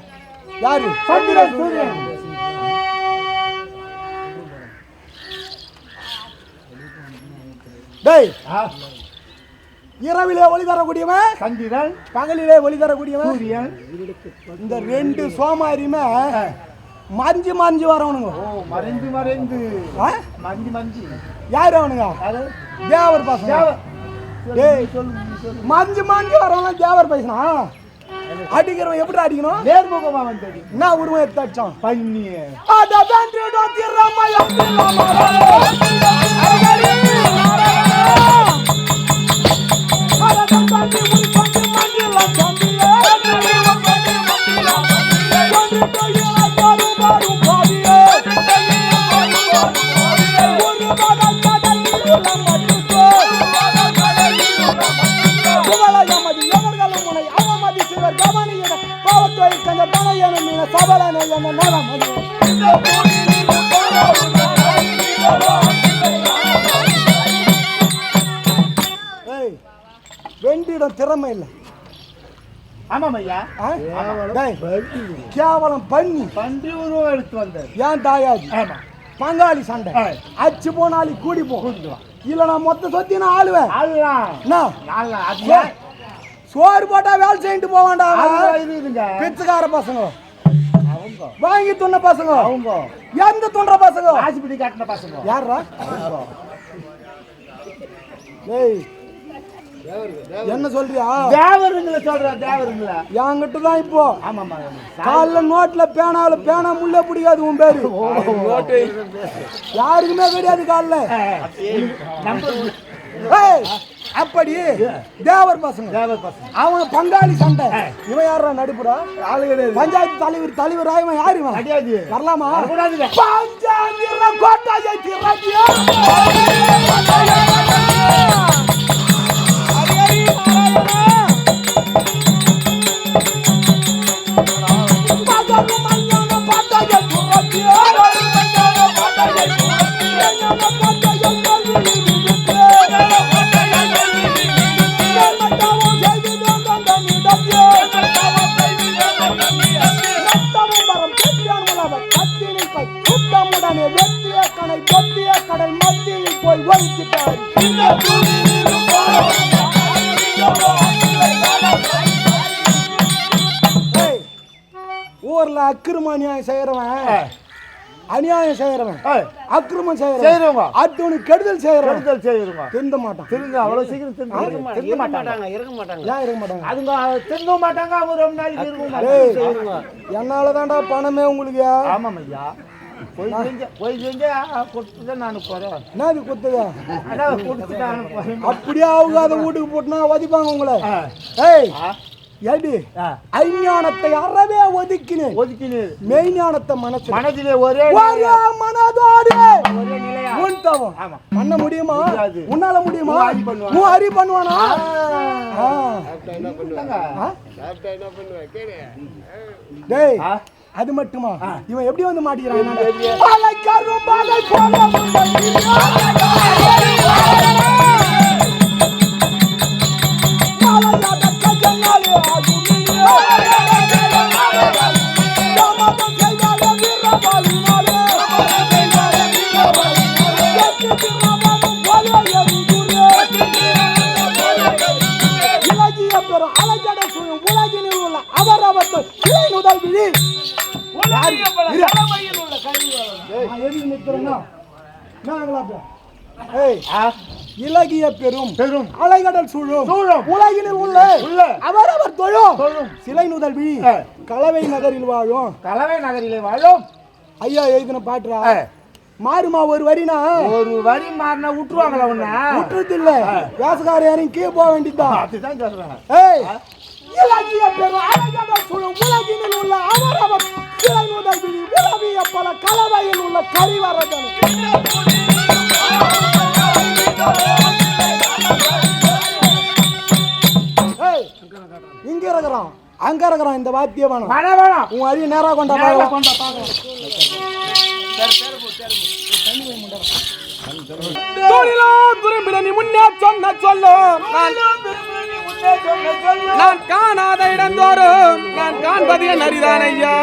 S1: யாரு? சந்திரன், சூரியன். டேய், இரவிலே ஒளி தரக்கூடியவன்
S4: சந்திரன்,
S1: பகலிலே ஒளி தரக்கூடியவன்
S4: சூரியன்.
S1: இந்த ரெண்டு சோமாரியுமே மஞ்சு மஞ்சு வரவனுங்க.
S4: மறைந்து மறைந்து மஞ்சு மஞ்சு.
S1: யாரு அவனுங்க? தேவர் பசங்க. மஞ்சு மஞ்சு வரவன் தேவர் பைசனா. அடிக்கிறவன் எப்படி அடிக்கணும்?
S4: நேர்முகமா வந்து
S1: என்ன உருவம் எடுத்து அடிச்சான்?
S4: பண்ணி
S1: வெண்டிடம் திறமை இல்லை.
S4: ஆமாம் ஐயா,
S1: கேவலம் பண்ணி
S4: பன்றி உருவம் எடுத்து வந்தார்.
S1: ஏன் தாயாதி பங்காளி சண்டை அச்சு போனாலி கூடி போடுவான். இல்ல நான் மொத்த சொத்தி நான் ஆளுவேன். சோறு போட்டா வேலை செய்யிட்டு போவான்டா. பிச்சைக்கார பசங்க, வாங்கி துண்ண பசங்க, அவங்க எந்த துண்ட பசங்க,
S4: ஆசிபடி காட்டின பசங்க.
S1: யாரா? என்ன சொல்றியா?
S4: தேவருங்களை சொல்ற. தேவருங்களா
S1: என்கிட்ட தான் இப்போ. காலைல நோட்ல பேனா முள்ள பிடிக்காது. உன் பேரு யாருக்குமே கிடையாது காலைல. அப்படி தேவர் பசங்க, அவன் பங்காளி சண்டை. இவன் யாரா நடுப்புறா? பஞ்சாயத்து தலைவர் ஆயவன் யாரு? வரலாமா? கடல் மத்தியில் போய் ஒழிச்சிட்டார். அக்கிரம அநியாயம் செய்யறவன் அநியாயம் செய்யறவன் அக்கிரமம்
S4: செய்யறவங்க
S1: அடுத்தவனுக்கு கெடுதல் செய்யறவன்
S4: செய்யறவங்க
S1: திருந்த மாட்டான்.
S4: திருந்த அவ்வளவு சீக்கிரம் திருந்த மாட்டாங்க.
S3: இருக்க மாட்டாங்க.
S1: ஏன் இருக்க மாட்டாங்க?
S4: அதுங்க திருந்த மாட்டாங்க. அவங்க ரொம்ப நாளைக்கு இருக்க மாட்டாங்க.
S1: என்னாலதான்டா பணமே உங்களுக்கு.
S4: ஆமாம் ஐயா. போய் செஞ்சா கொடுத்துதான் நான் போறேன்.
S1: என்ன அது குத்துதா?
S4: அதான் கொடுத்துட்டான் போறேன்.
S1: அப்படியே அவங்க அதை வீட்டுக்கு போட்டுனா ஒதிப்பாங்க உங்களை. ஏய் ஏடி அஞ்ஞானத்தை அறவே ஒதுக்கினேன் மெய்ஞானத்தை மனதிலே ஒரே மனதோடு உன்தவம் பண்ண முடியுமா? உன்னால முடியுமா? நீ ஹரி பண்ணுவானா? டேய் அது மட்டுமா? இவன் எப்படி வந்து மாட்டிக்கிறான்? இலகிய பெரும் அலைகடல் சூழும் உலகினில் உள்ள அவரவர் தொழும் சிலை நுதல் விழி கலவை நகரில் வாழும் ஐயா எழுதின பாட்டுறா. மாறுமா ஒரு வரினா?
S4: ஒரு வரி மாறினா விட்டுருவாங்களா? உன்ன
S1: விட்டுறது இல்ல. வேசக்கார யாரையும் கீழே போக வேண்டியதுதான்.
S4: அதுதான் சொல்றேன்.
S1: இலகிய பெரும் அலைகடல் சூழும் உலகினில் உள்ள அவரவர் சிலை நுதல் விழி உலகிய பல கலவையில் உள்ள கரிவரதன் இங்க இருக்கிறான் அங்க இருக்கிறான். இந்த வாத்திய வேணாம். உன் அறிவு நேரா கொண்டா
S2: நான் காணாத இடந்தோறும் நான் காண்பது என் அரிதான் ஐயா.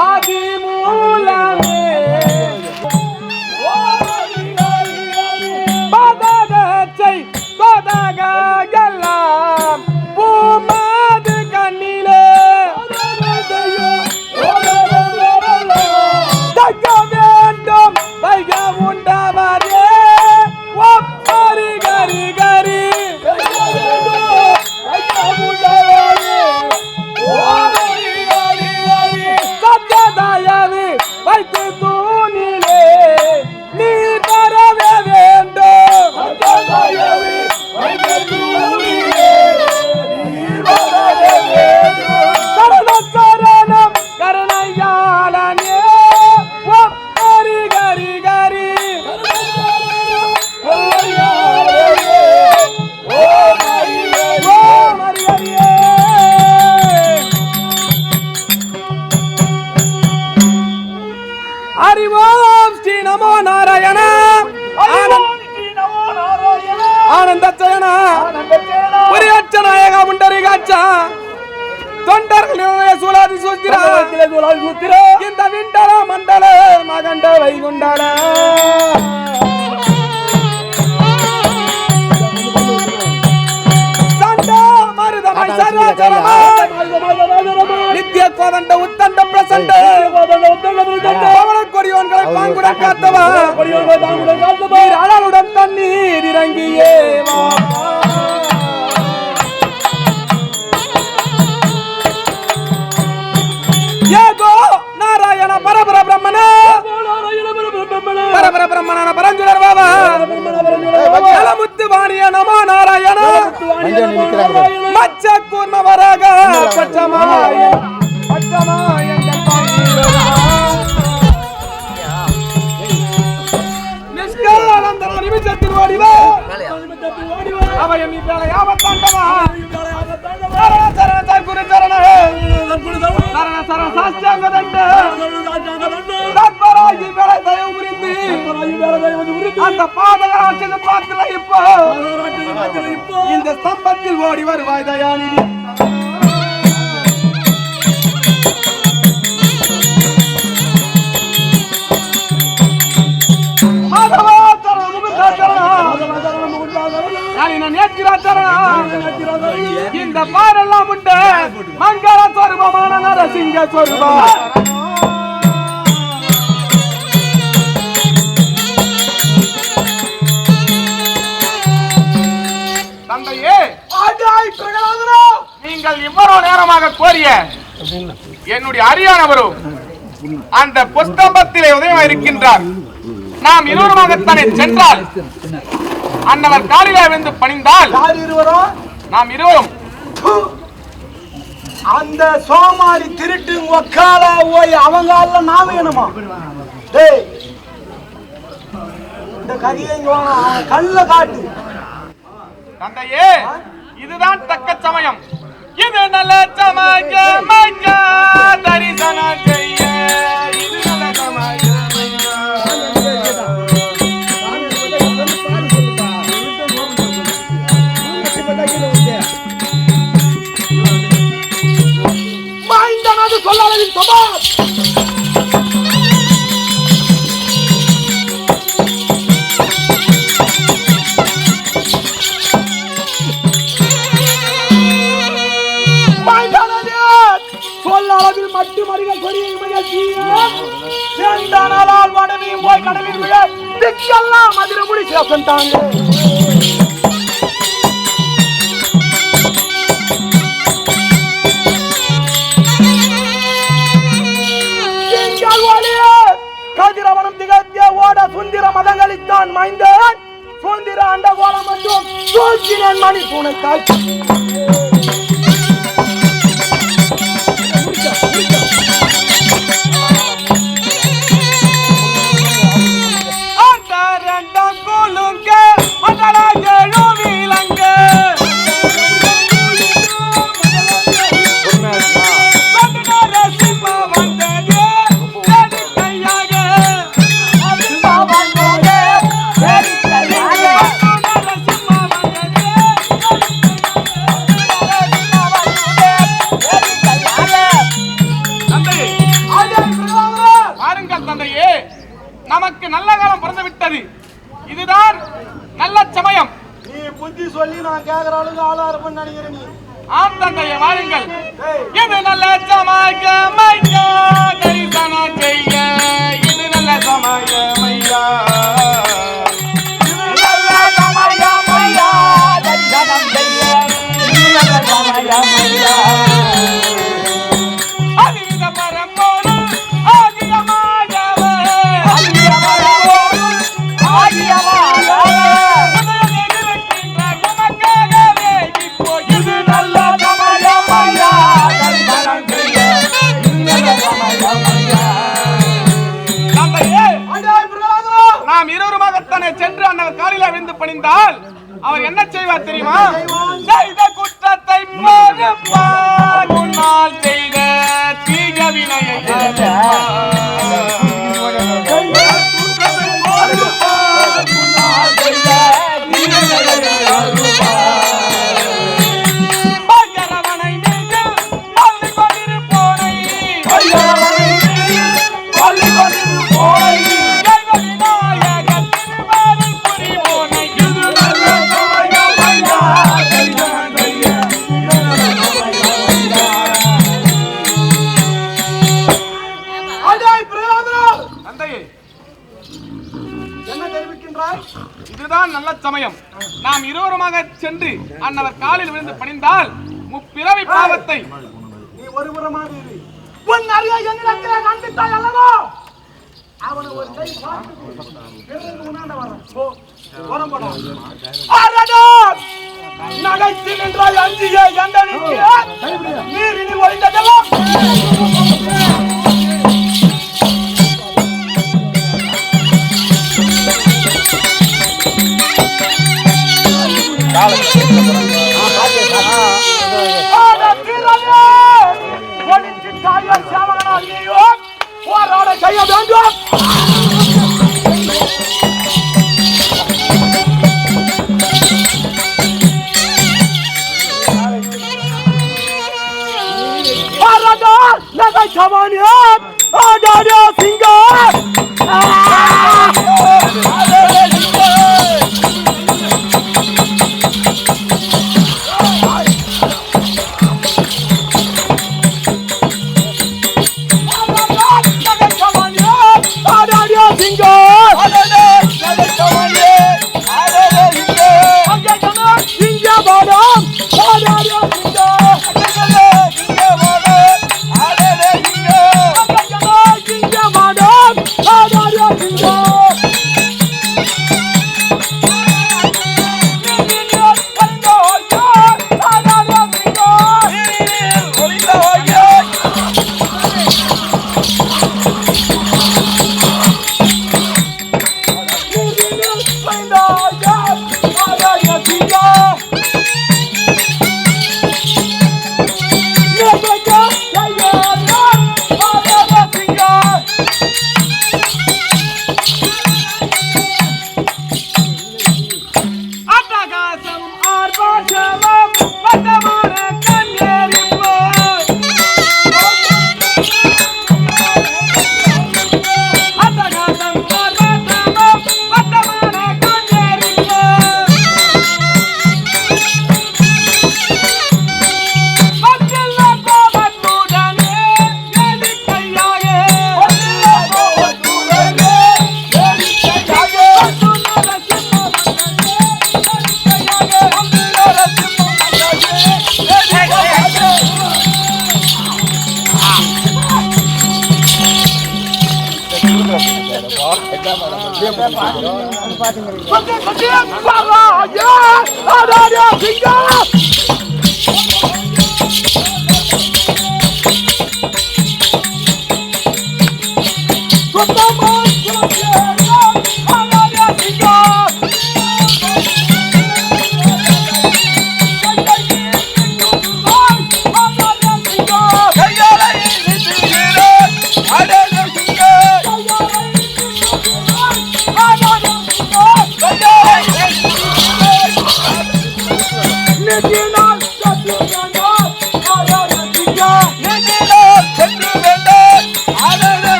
S2: ஆதி மூலமே பதகச்சை பதகெல்லாம் பூமாது கண்ணிலே தக்க வேண்டும் வைக உண்டவரே ஒப்பரி கரி கரி வைத்து தூணிலே நீ தரவே வேண்டும். சரணம் கருணையாளனே ஒப்பரி கரி கரி அறிவோம் ஸ்ரீ நமோ நாராயண ஆனந்த சயன புரியச்ச நாயக புண்டரிகாச்சா தொண்டர்களுடைய சூலாதி சூத்திரா இந்த விண்டல மண்டல மகண்ட வைகுண்டல நித்திய கோதண்ட உத்தண்ட பிரசண்ட கொடியோன்களை பாங்குட காத்தவா அழலுடன் தண்ணீர் இறங்கியே ஏகோ நாராயண பரபர பிரம்மண பரபர பிரம்மண பரஞ்சுடர் பாபா நலமுத்து வாணிய நமோ நாராயண மச்ச கூர்ம வரக பச்சமாய நிஷ்கானந்தர நிமிஷத்தில் ஓடிவா அவயம் இவ்வேளை யாவத்தாண்டவா சரண குரு சரண சரண சரண சாஸ்திராங்க தண்டு தத்பராகி வேலை தயவு புரிந்து அந்த பாதகராட்சத பாத்திர இப்போ இந்த ஸ்தம்பத்தில் ஓடி வருவாய் தயாநிதி. மாதவா
S1: சொருபா
S2: தந்தையே, நீங்கள் இவ்வளவு நேரமாக கோரிய என்னுடைய அரியானவரோ அந்த புஸ்தம்பத்திலே உதயமாக இருக்கின்றார். நாம் இருவருமாகத்தானே சென்றால் அன்னவர் காலிலே விழுந்து பணிந்தால்
S1: யார் இருவரும்?
S2: நாம் இருவரும்
S1: அந்த சோமாரி திருட்டு ஒக்காலா போய் அவங்க நாம வேணுமா? டேய், இந்த கதையை இங்க வாங்க, அவன் கல்ல காட்டு.
S2: தந்தையே, இதுதான் தக்க சமயம். இது நல்ல சமயம் தரிசனம் செய்ய. இது நல்ல சமயம்.
S1: மைந்தனது சொல்லாததின் சபா சொல்லாளவில் மட்டு மறிகள் சொரியால் வடமையும் போய் கடலில் விழ திக்கெல்லாம் மதுரை முடி சேர்த்தாங்க. கதிரவனம் திகழ்த்திய ஓட சுந்திர மதங்களித்தான் மைந்தன் சுந்திர அண்ட கோலம் மற்றும் சூழ்ச்சினன் மணி துணை காட்சி.
S2: நமக்கு நல்ல காலம் பிறந்து விட்டது. இதுதான் நல்ல சமயம்.
S1: நீ புத்தி சொல்லி நான் கேக்குற அளவுக்கு ஆளா இருப்பேன்னு நினைக்கிறேன் நீ.
S2: ஆம் தந்தையே, வாருங்கள். இது நல்ல சமயம் தரிசனம் செய்ய. இது நல்ல சமயம் ஐயா. நாம் இருவருமாகத்தானே சென்று அன்னவர் காலிலே விழுந்து பணிந்தால் அவர் என்ன செய்வார் தெரியுமா? செய்த குற்றத்தை மறுப்பார், முன்னால் செய்த தீய வினையை இதுதான் நல்ல சமயம். நாம் இருவருமாக சென்று அன்னவர் காலில் விழுந்து பணிந்தால் முப்பிறவி பாவத்தை
S1: நீ ஒருபுறமாக இரு. உன் அறிய என்னிடத்திலே கண்டித்தாய் அல்லவோ? அவனை ஒரு கை பார்த்து உணாண்ட வரான். போ, ஓரம் போடா. அரடா! நகைத்து நின்றாய் அஞ்சிய எந்தனிக்கு நீரினி ஒழிந்ததெல்லாம் போராட செய்ய வேண்டும். நகை சவானியா சிங்க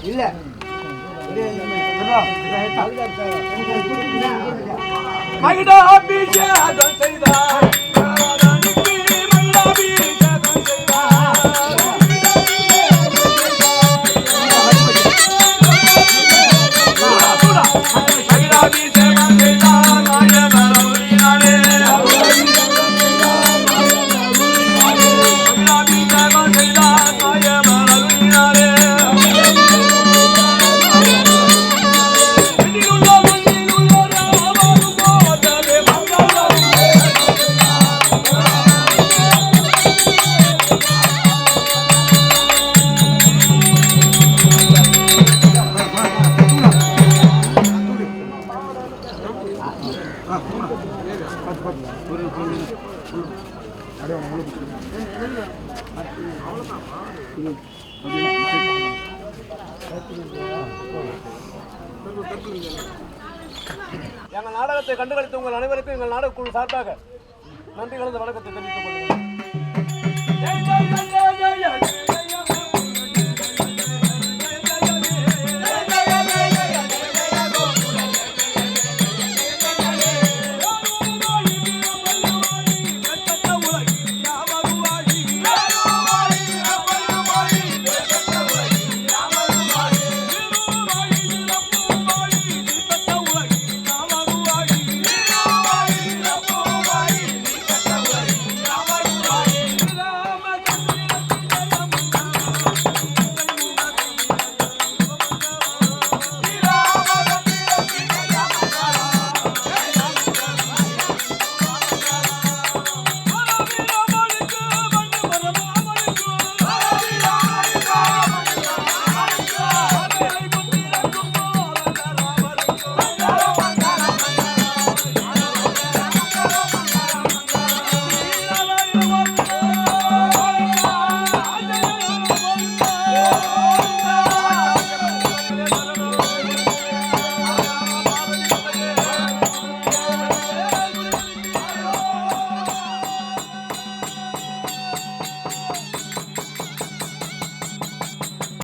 S1: இல்ல
S2: மகிடாபிஷேகம் செய்தார் ராதானுக்கு மகிடாபிஷேகம் செய்தார் மகிடாபிஷேகம் செய்தார் நாயகரவுரினாலே மகிடாபிஷேகம் செய்தார் நாயகரவுரினாலே எங்கள் நாடகத்தை கண்டுகளித்த உங்கள் அனைவருக்கும் எங்கள் நாடக குழு சார்பாக நன்றி கலந்த வணக்கத்தை தெரிவித்துக் கொள்கிறேன்.